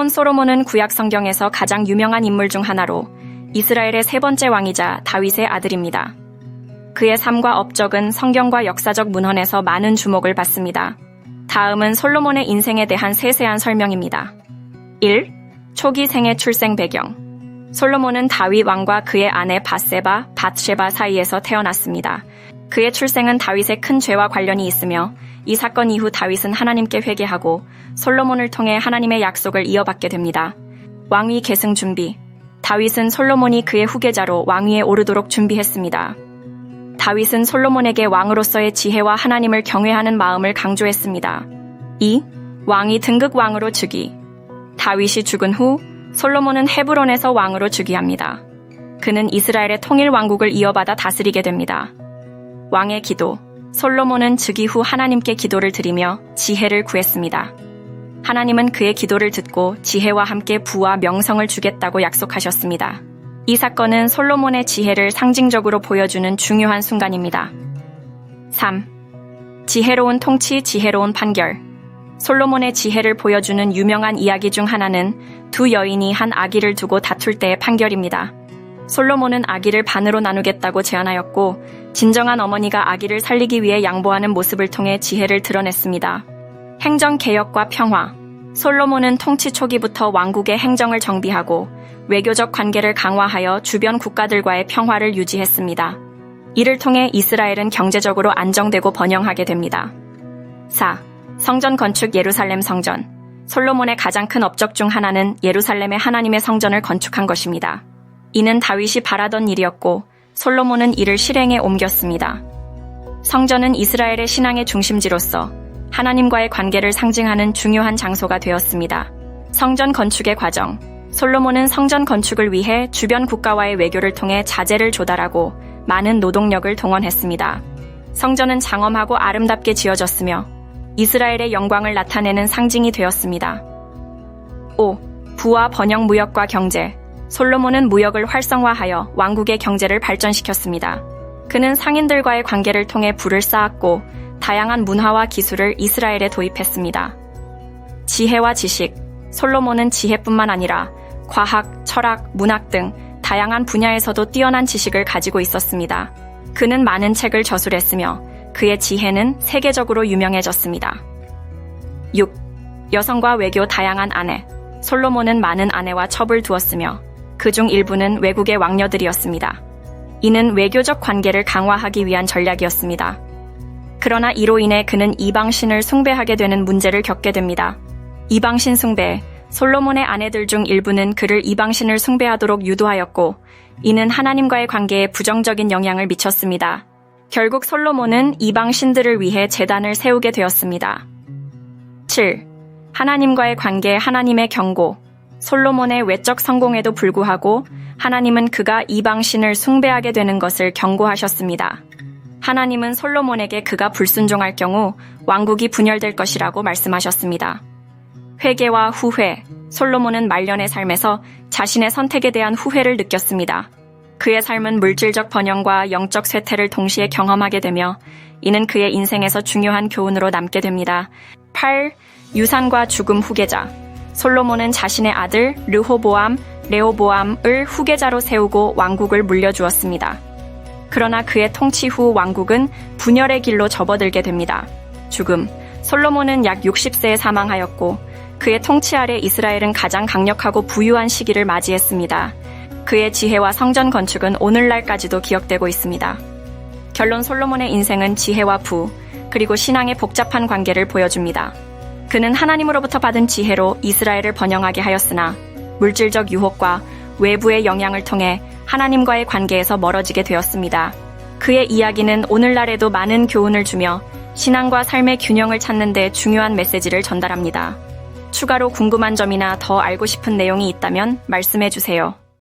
솔로몬은 구약 성경에서 가장 유명한 인물 중 하나로 이스라엘의 세 번째 왕이자 다윗의 아들입니다. 그의 삶과 업적은 성경과 역사적 문헌에서 많은 주목을 받습니다. 다음은 솔로몬의 인생에 대한 세세한 설명입니다. 1. 초기 생애 출생 배경. 솔로몬은 다윗 왕과 그의 아내 밧세바 사이에서 태어났습니다. 그의 출생은 다윗의 큰 죄와 관련이 있으며 이 사건 이후 다윗은 하나님께 회개하고 솔로몬을 통해 하나님의 약속을 이어받게 됩니다. 왕위 계승 준비. 다윗은 솔로몬이 그의 후계자로 왕위에 오르도록 준비했습니다. 다윗은 솔로몬에게 왕으로서의 지혜와 하나님을 경외하는 마음을 강조했습니다. 2. 왕이 등극 왕으로 즉위. 다윗이 죽은 후 솔로몬은 헤브론에서 왕으로 즉위합니다. 그는 이스라엘의 통일 왕국을 이어받아 다스리게 됩니다. 왕의 기도. 솔로몬은 즉위 후 하나님께 기도를 드리며 지혜를 구했습니다. 하나님은 그의 기도를 듣고 지혜와 함께 부와 명성을 주겠다고 약속하셨습니다. 이 사건은 솔로몬의 지혜를 상징적으로 보여주는 중요한 순간입니다. 3. 지혜로운 통치, 지혜로운 판결. 솔로몬의 지혜를 보여주는 유명한 이야기 중 하나는 두 여인이 한 아기를 두고 다툴 때의 판결입니다. 솔로몬은 아기를 반으로 나누겠다고 제안하였고 진정한 어머니가 아기를 살리기 위해 양보하는 모습을 통해 지혜를 드러냈습니다. 행정개혁과 평화. 솔로몬은 통치 초기부터 왕국의 행정을 정비하고 외교적 관계를 강화하여 주변 국가들과의 평화를 유지했습니다. 이를 통해 이스라엘은 경제적으로 안정되고 번영하게 됩니다. 4. 성전 건축 예루살렘 성전. 솔로몬의 가장 큰 업적 중 하나는 예루살렘의 하나님의 성전을 건축한 것입니다. 이는 다윗이 바라던 일이었고 솔로몬은 이를 실행에 옮겼습니다. 성전은 이스라엘의 신앙의 중심지로서 하나님과의 관계를 상징하는 중요한 장소가 되었습니다. 성전 건축의 과정. 솔로몬은 성전 건축을 위해 주변 국가와의 외교를 통해 자재를 조달하고 많은 노동력을 동원했습니다. 성전은 장엄하고 아름답게 지어졌으며 이스라엘의 영광을 나타내는 상징이 되었습니다. 5. 부와 번영 무역과 경제. 솔로몬은 무역을 활성화하여 왕국의 경제를 발전시켰습니다. 그는 상인들과의 관계를 통해 부를 쌓았고 다양한 문화와 기술을 이스라엘에 도입했습니다. 지혜와 지식. 솔로몬은 지혜뿐만 아니라 과학, 철학, 문학 등 다양한 분야에서도 뛰어난 지식을 가지고 있었습니다. 그는 많은 책을 저술했으며 그의 지혜는 세계적으로 유명해졌습니다. 6. 여성과 외교 다양한 아내. 솔로몬은 많은 아내와 첩을 두었으며 그중 일부는 외국의 왕녀들이었습니다. 이는 외교적 관계를 강화하기 위한 전략이었습니다. 그러나 이로 인해 그는 이방신을 숭배하게 되는 문제를 겪게 됩니다. 이방신 숭배. 솔로몬의 아내들 중 일부는 그를 이방신을 숭배하도록 유도하였고 이는 하나님과의 관계에 부정적인 영향을 미쳤습니다. 결국 솔로몬은 이방신들을 위해 제단을 세우게 되었습니다. 7. 하나님과의 관계, 하나님의 경고. 솔로몬의 외적 성공에도 불구하고 하나님은 그가 이방신을 숭배하게 되는 것을 경고하셨습니다. 하나님은 솔로몬에게 그가 불순종할 경우 왕국이 분열될 것이라고 말씀하셨습니다. 회개와 후회. 솔로몬은 말년의 삶에서 자신의 선택에 대한 후회를 느꼈습니다. 그의 삶은 물질적 번영과 영적 쇠퇴를 동시에 경험하게 되며 이는 그의 인생에서 중요한 교훈으로 남게 됩니다. 8. 유산과 죽음 후계자. 솔로몬은 자신의 아들 레호보암을 후계자로 세우고 왕국을 물려주었습니다. 그러나 그의 통치 후 왕국은 분열의 길로 접어들게 됩니다. 죽음. 솔로몬은 약 60세에 사망하였고 그의 통치 아래 이스라엘은 가장 강력하고 부유한 시기를 맞이했습니다. 그의 지혜와 성전 건축은 오늘날까지도 기억되고 있습니다. 결론. 솔로몬의 인생은 지혜와 부, 그리고 신앙의 복잡한 관계를 보여줍니다. 그는 하나님으로부터 받은 지혜로 이스라엘을 번영하게 하였으나 물질적 유혹과 외부의 영향을 통해 하나님과의 관계에서 멀어지게 되었습니다. 그의 이야기는 오늘날에도 많은 교훈을 주며 신앙과 삶의 균형을 찾는 데 중요한 메시지를 전달합니다. 추가로 궁금한 점이나 더 알고 싶은 내용이 있다면 말씀해 주세요.